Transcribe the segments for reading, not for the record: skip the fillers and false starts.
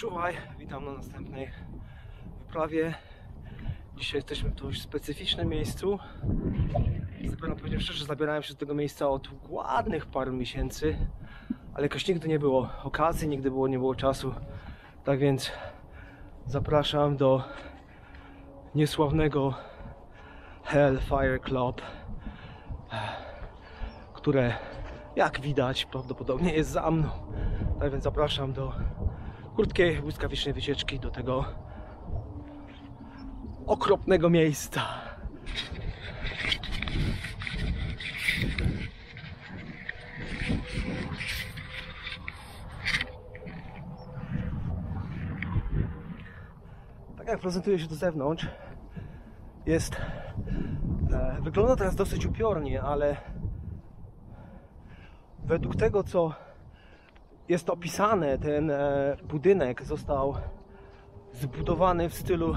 Czuwaj, witam na następnej wyprawie. Dzisiaj jesteśmy w dość specyficznym miejscu. Powiem szczerze, że zabierałem się do tego miejsca od ładnych paru miesięcy, ale jakoś nigdy nie było okazji, nigdy nie było czasu. Tak więc zapraszam do niesławnego Hellfire Club, które jak widać prawdopodobnie jest za mną. Tak więc zapraszam do krótkiej, błyskawicznej wycieczki do tego okropnego miejsca. Tak jak prezentuje się do zewnątrz, wygląda teraz dosyć upiornie, ale według tego, co jest opisane, ten budynek został zbudowany w stylu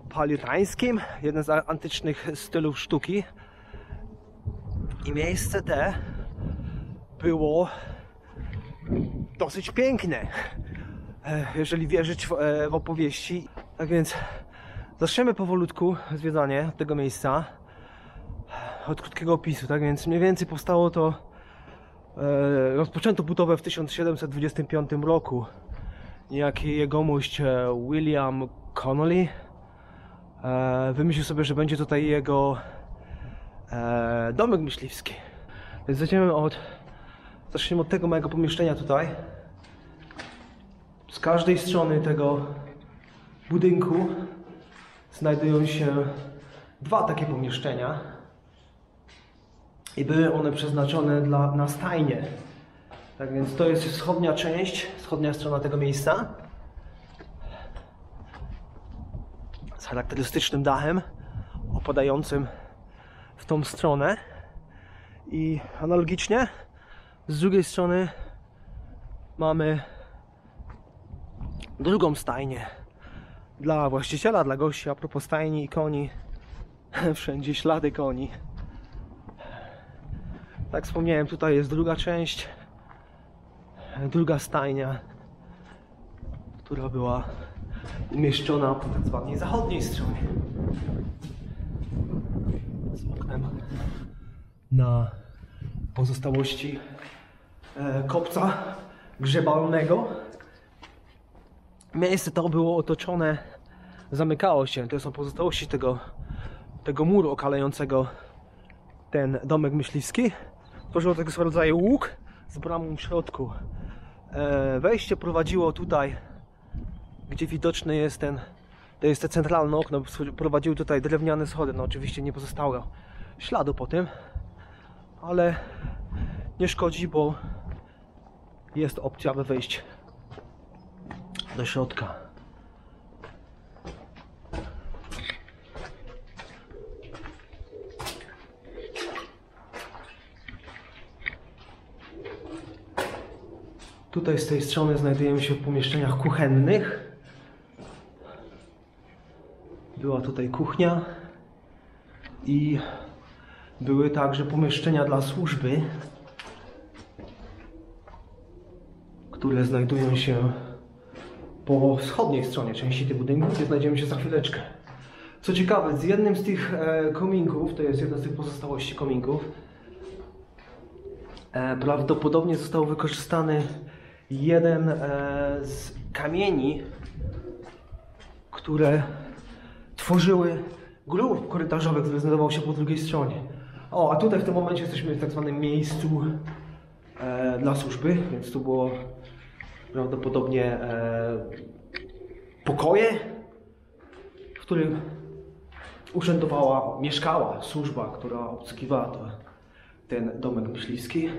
paleolitańskim, jeden z antycznych stylów sztuki, i miejsce te było dosyć piękne, jeżeli wierzyć w opowieści. Tak więc zaczniemy powolutku zwiedzanie tego miejsca od krótkiego opisu. Tak więc mniej więcej powstało to, rozpoczęto budowę w 1725 roku. Niejaki jegomość William Connolly wymyślił sobie, że będzie tutaj jego domek myśliwski. Więc zaczniemy od tego mojego pomieszczenia tutaj. Z każdej strony tego budynku znajdują się dwa takie pomieszczenia i były one przeznaczone na stajnie. Tak więc to jest wschodnia strona tego miejsca z charakterystycznym dachem opadającym w tą stronę, i analogicznie z drugiej strony mamy drugą stajnię dla właściciela, dla gości. A propos stajni i koni, wszędzie ślady koni. Tak wspomniałem, tutaj jest druga część, druga stajnia, która była umieszczona po tak zwanej zachodniej stronie, z oknem na pozostałości kopca grzebalnego. Miejsce to było otoczone, zamykało się, to są pozostałości tego muru okalającego ten domek myśliwski. Tworzyło tego rodzaju łuk z bramą w środku. Wejście prowadziło tutaj, gdzie widoczny jest to jest to centralne okno, prowadziły tutaj drewniane schody. No oczywiście nie pozostało śladu po tym, ale nie szkodzi, bo jest opcja, aby wejść do środka. Tutaj z tej strony znajdujemy się w pomieszczeniach kuchennych. Była tutaj kuchnia i były także pomieszczenia dla służby, które znajdują się po wschodniej stronie części tych budynków, gdzie znajdziemy się za chwileczkę. Co ciekawe, z jednym z tych kominków, to jest jedna z tych pozostałości kominków, prawdopodobnie został wykorzystany jeden z kamieni, które tworzyły grób korytarzowy, który znajdował się po drugiej stronie. A tutaj w tym momencie jesteśmy w tak zwanym miejscu dla służby, więc tu było prawdopodobnie pokoje, w którym mieszkała służba, która obsługiwała ten domek myśliwski.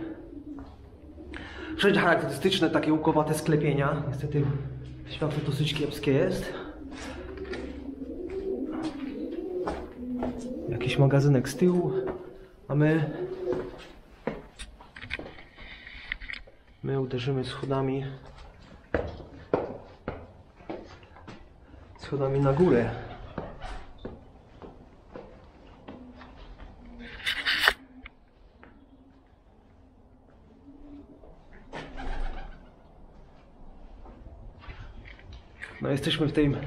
Wszędzie charakterystyczne takie łukowate sklepienia. Niestety światło dosyć kiepskie jest. Jakiś magazynek z tyłu, a my uderzymy schodami na górę. No, jesteśmy w tym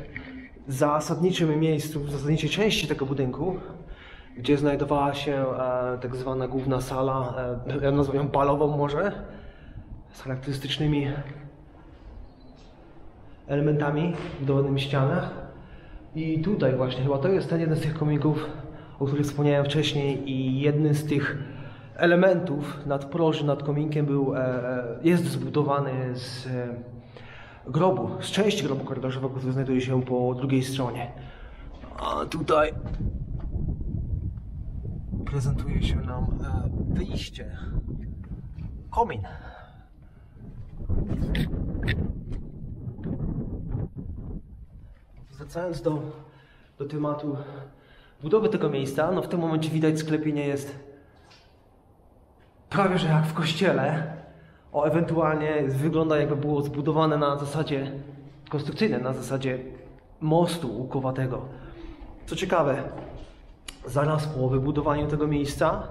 zasadniczym miejscu, w zasadniczej części tego budynku, gdzie znajdowała się tak zwana główna sala, ja nazywam ją balową może, z charakterystycznymi elementami w dolnych ścianach. I tutaj właśnie, chyba to jest ten jeden z tych kominków, o których wspomniałem wcześniej, i jednym z tych elementów nadproży nad kominkiem jest zbudowany z grobu, z części grobu korytarzowego, który znajduje się po drugiej stronie. A tutaj prezentuje się nam wyjście. Komin. Wracając do tematu budowy tego miejsca, no w tym momencie widać, sklepienie jest prawie że jak w kościele. Ewentualnie wygląda, jakby było zbudowane na zasadzie konstrukcyjnej, na zasadzie mostu łukowatego. Co ciekawe, zaraz po wybudowaniu tego miejsca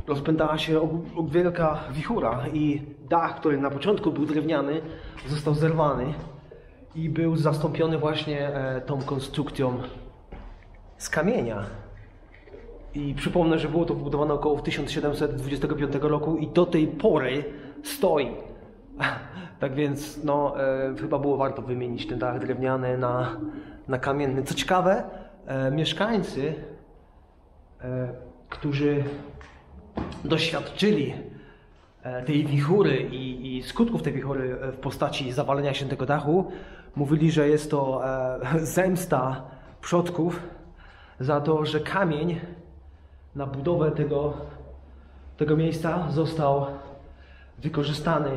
rozpętała się wielka wichura i dach, który na początku był drewniany, został zerwany i był zastąpiony właśnie tą konstrukcją z kamienia. I przypomnę, że było to wybudowane około 1725 roku i do tej pory stoi. Tak więc no, chyba było warto wymienić ten dach drewniany na kamienny. Co ciekawe, mieszkańcy, którzy doświadczyli tej wichury i skutków tej wichury w postaci zawalenia się tego dachu, mówili, że jest to zemsta przodków za to, że kamień na budowę tego miejsca został wykorzystany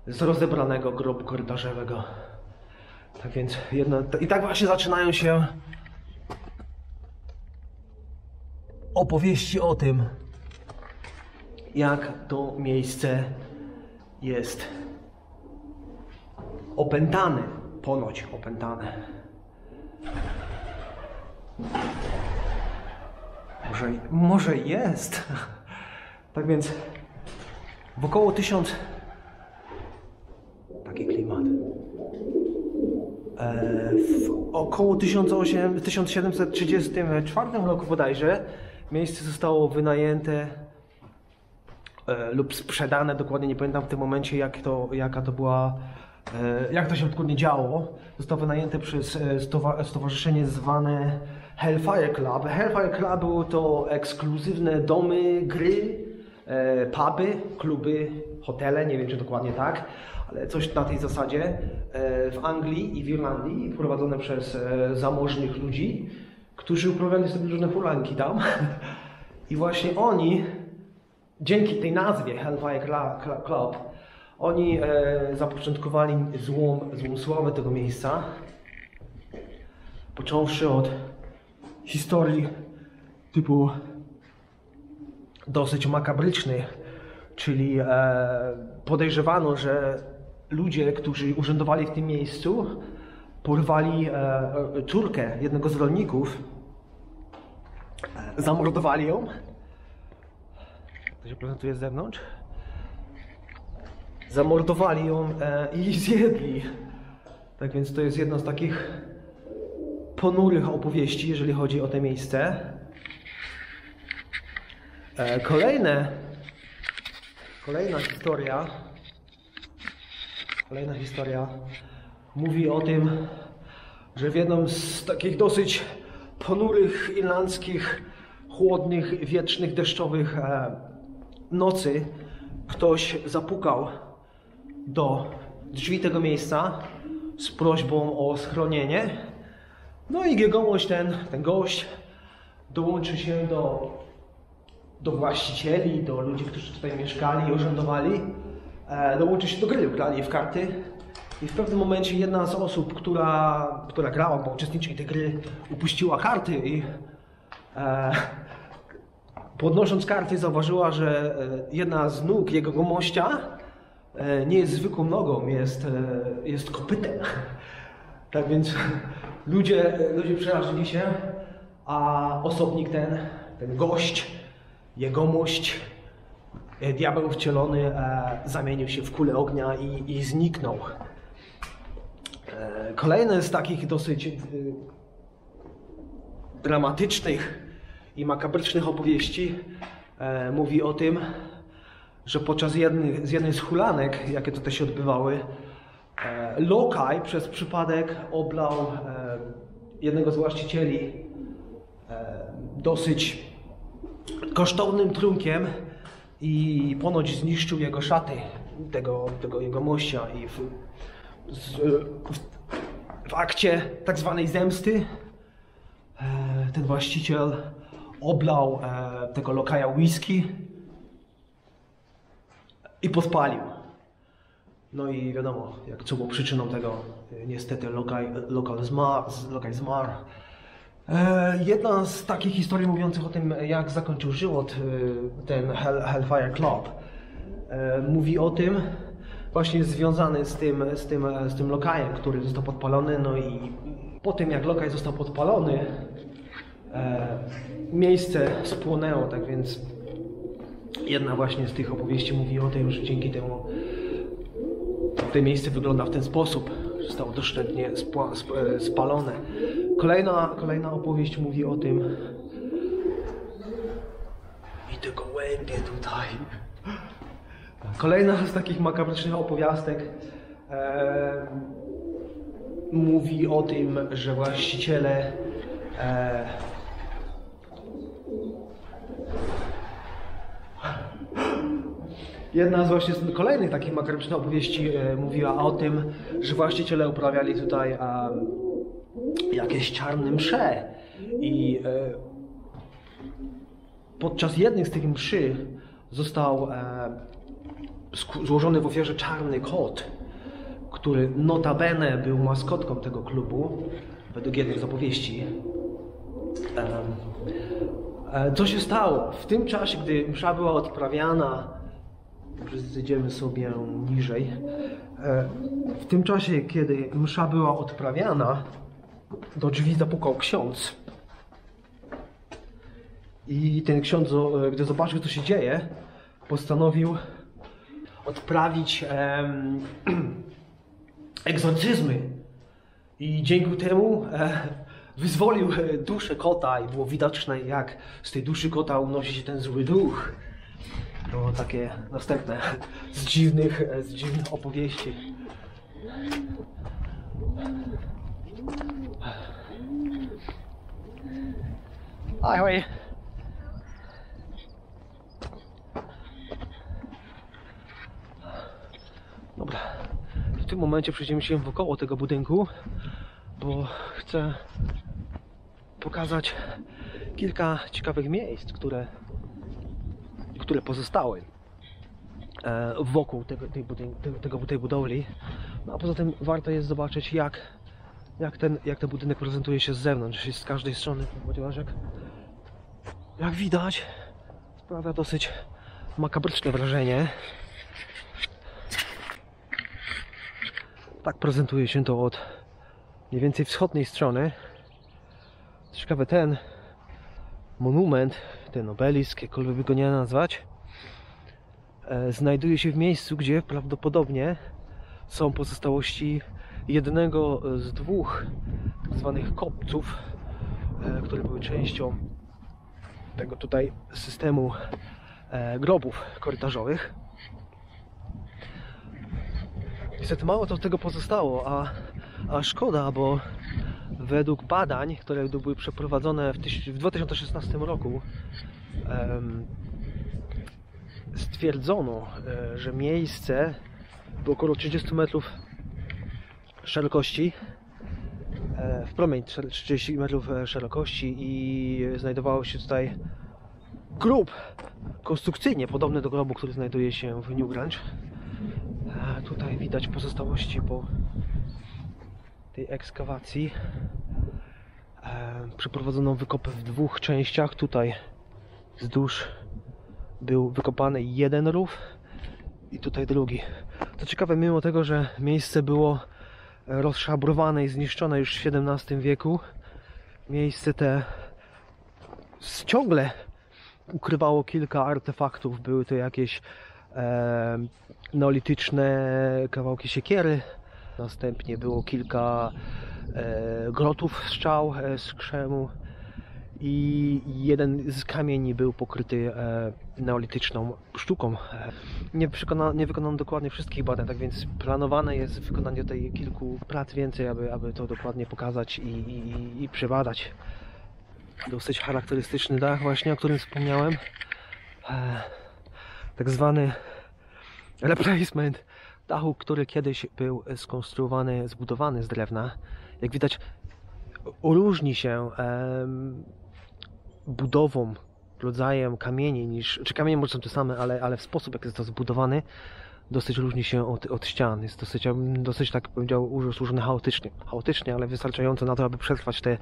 z rozebranego grobu korytarzowego. Tak więc i tak właśnie zaczynają się opowieści o tym, jak to miejsce jest opętane, ponoć opętane. Może jest. Tak więc w około taki klimat. W około 1734 roku bodajże miejsce zostało wynajęte lub sprzedane, dokładnie nie pamiętam w tym momencie jak to się dokładnie działo. Zostało wynajęte przez stowarzyszenie zwane Hellfire Club. Hellfire Club były to ekskluzywne domy, gry, puby, kluby, hotele, nie wiem czy dokładnie tak, ale coś na tej zasadzie w Anglii i w Irlandii, prowadzone przez zamożnych ludzi, którzy uprawiali sobie różne hulanki tam. I właśnie oni, dzięki tej nazwie Hellfire Club, oni zapoczątkowali złą sławę tego miejsca, począwszy od historii typu dosyć makabrycznych, czyli podejrzewano, że ludzie, którzy urzędowali w tym miejscu, porwali córkę jednego z rolników, zamordowali ją. To się prezentuje z zewnątrz. Zamordowali ją i zjedli. Tak więc to jest jedna z takich ponurych opowieści, jeżeli chodzi o to miejsce. Kolejna historia mówi o tym, że w jedną z takich dosyć ponurych, irlandzkich, chłodnych, wietrznych, deszczowych nocy ktoś zapukał do drzwi tego miejsca z prośbą o schronienie. No i jegomość ten gość dołączy się do właścicieli, do ludzi, którzy tutaj mieszkali i urzędowali. Dołączy się do gry, grali w karty. I w pewnym momencie jedna z osób, która grała, bo uczestniczyli tej gry, upuściła karty i podnosząc karty zauważyła, że jedna z nóg jego gomościa nie jest zwykłą nogą, jest kopytem. Tak więc ludzie przerażyli się, a osobnik ten gość, jegomość diabeł wcielony zamienił się w kulę ognia i zniknął. Kolejny z takich dosyć dramatycznych i makabrycznych opowieści mówi o tym, że podczas jednej z hulanek, jakie tutaj się odbywały, lokaj przez przypadek oblał jednego z właścicieli dosyć kosztownym trunkiem i ponoć zniszczył jego szaty, tego jego mościa, i w akcie tak zwanej zemsty ten właściciel oblał tego lokaja whisky i podpalił. No i wiadomo, co było przyczyną tego. Niestety lokal zmarł. Jedna z takich historii mówiących o tym, jak zakończył żywot ten Hellfire Club, mówi o tym, właśnie związany z tym lokajem, który został podpalony. No i po tym, jak lokaj został podpalony, miejsce spłonęło, tak więc jedna właśnie z tych opowieści mówi o tym, że dzięki temu to miejsce wygląda w ten sposób, że zostało doszczętnie spalone. Kolejna opowieść mówi o tym, i te gołębie tutaj. Kolejna z takich makabrycznych opowiastek mówi o tym, że właściciele jedna z właśnie kolejnych takich makabrycznych opowieści mówiła o tym, że właściciele uprawiali tutaj jakieś czarne msze i podczas jednych z tych mszy został złożony w ofierze czarny kot, który notabene był maskotką tego klubu, według jednej z opowieści. Co się stało? W tym czasie, gdy msza była odprawiana, zejdziemy sobie niżej, w tym czasie, kiedy msza była odprawiana, do drzwi zapukał ksiądz. I ten ksiądz, gdy zobaczył, co się dzieje, postanowił odprawić egzorcyzmy. I dzięki temu wyzwolił duszę kota i było widoczne, jak z tej duszy kota unosi się ten zły duch. To takie następne z dziwnych opowieści. Ahoj. Dobra, w tym momencie przejdziemy się wokoło tego budynku, bo chcę pokazać kilka ciekawych miejsc, które pozostały wokół tej budowli. No a poza tym warto jest zobaczyć, jak ten budynek prezentuje się z zewnątrz, z każdej strony, ponieważ jak widać, sprawia dosyć makabryczne wrażenie. Tak prezentuje się to od mniej więcej wschodniej strony. Ciekawe, ten monument, ten obelisk, jakkolwiek by go nie nazwać, znajduje się w miejscu, gdzie prawdopodobnie są pozostałości jednego z dwóch tak zwanych kopców, które były częścią tego tutaj systemu grobów korytarzowych. Niestety mało to tego pozostało, a szkoda, bo według badań, które były przeprowadzone w 2016 roku, stwierdzono, że miejsce było około 30 metrów szerokości, w promień 30 metrów szerokości, i znajdowało się tutaj grób konstrukcyjnie podobny do grobu, który znajduje się w Newgrange. Tutaj widać pozostałości po tej ekskawacji. Przeprowadzono wykopy w dwóch częściach. Tutaj wzdłuż był wykopany jeden rów i tutaj drugi. To ciekawe, mimo tego, że miejsce było rozszabrowane i zniszczone już w XVII wieku, miejsce te ciągle ukrywało kilka artefaktów. Były to jakieś neolityczne kawałki siekiery. Następnie było kilka grotów strzał z krzemu i jeden z kamieni był pokryty neolityczną sztuką. Nie wykonano dokładnie wszystkich badań, tak więc planowane jest wykonanie tutaj kilku prac więcej, aby to dokładnie pokazać i przebadać. Dosyć charakterystyczny dach właśnie, o którym wspomniałem. Tak zwany replacement dachu, który kiedyś był skonstruowany, zbudowany z drewna. Jak widać, różni się budową, rodzajem kamieni czy kamienie może są te same, ale w sposób, jak jest to zbudowany, dosyć różni się od ścian. Jest dosyć, tak powiedział, złożony chaotycznie, ale wystarczająco na to, aby przetrwać te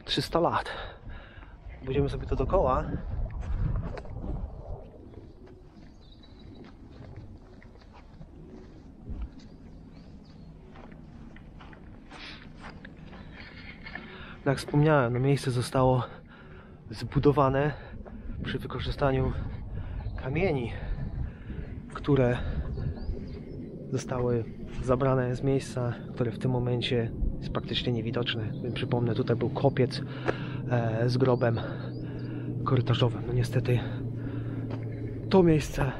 300 lat. Będziemy sobie to dookoła. Jak wspomniałem, no miejsce zostało zbudowane przy wykorzystaniu kamieni, które zostały zabrane z miejsca, które w tym momencie jest praktycznie niewidoczne. Przypomnę, tutaj był kopiec z grobem korytarzowym. No niestety to miejsce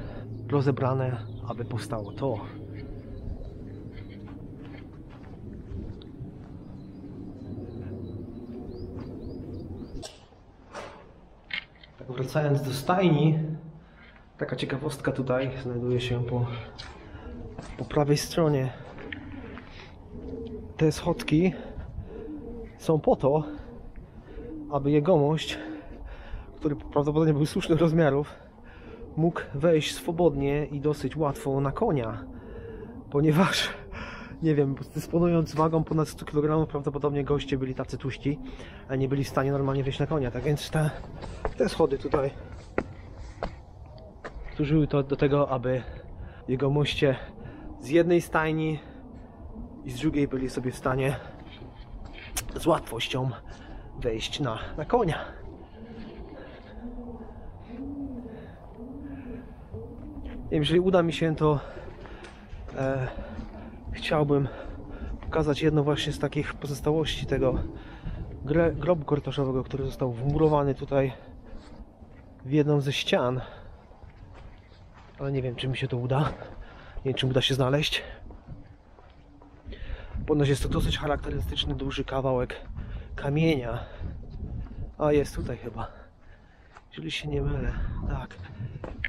rozebrane, aby powstało to. Tak, wracając do stajni, taka ciekawostka tutaj znajduje się po prawej stronie. Te schodki są po to, aby jegomość, który prawdopodobnie był słusznych rozmiarów, mógł wejść swobodnie i dosyć łatwo na konia, ponieważ, nie wiem, dysponując wagą ponad 100 kg, prawdopodobnie goście byli tacy tłuści, a nie byli w stanie normalnie wejść na konia. Tak więc te schody tutaj służyły do tego, aby jegomoście z jednej stajni i z drugiej byli sobie w stanie z łatwością wejść na konia. Jeżeli uda mi się, to chciałbym pokazać jedno właśnie z takich pozostałości tego grobu korytarzowego, który został wmurowany tutaj w jedną ze ścian. Ale nie wiem, czy mi się to uda. Nie wiem, czy uda się znaleźć. Ponoć jest to dosyć charakterystyczny, duży kawałek kamienia. A jest tutaj chyba. Jeżeli się nie mylę. Tak.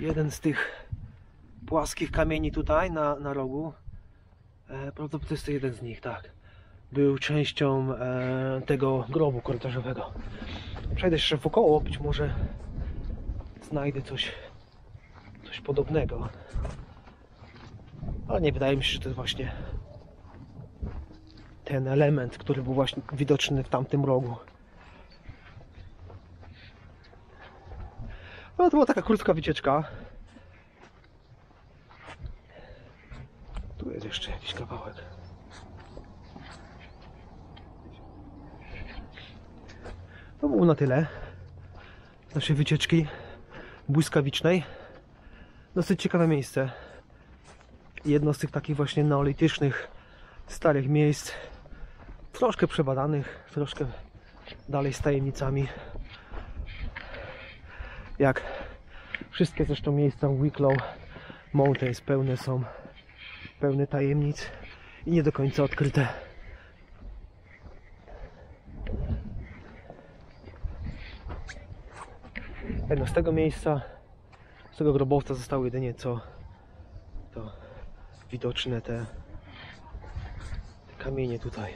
Jeden z tych płaskich kamieni tutaj na rogu. Prawdopodobnie jest to jeden z nich, tak. Był częścią tego grobu korytarzowego. Przejdę jeszcze wokoło, być może znajdę coś podobnego. Ale nie, wydaje mi się, że to jest właśnie ten element, który był właśnie widoczny w tamtym rogu. No to była taka krótka wycieczka. Tu jest jeszcze jakiś kawałek. To było na tyle z naszej wycieczki błyskawicznej. Dosyć ciekawe miejsce. Jedno z tych takich właśnie neolitycznych, starych miejsc. Troszkę przebadanych, troszkę dalej z tajemnicami. Jak wszystkie zresztą miejsca Wicklow Mountains pełne tajemnic i nie do końca odkryte. Z tego miejsca, z tego grobowca zostało jedynie co to widoczne te kamienie tutaj.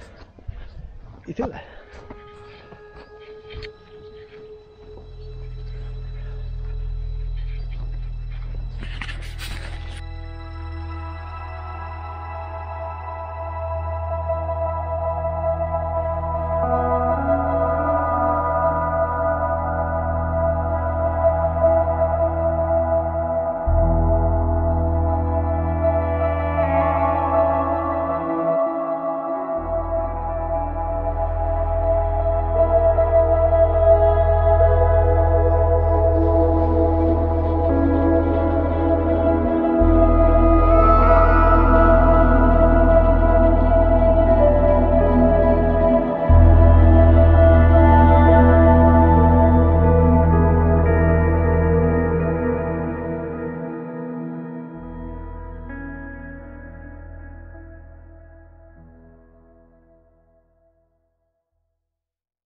I tyle.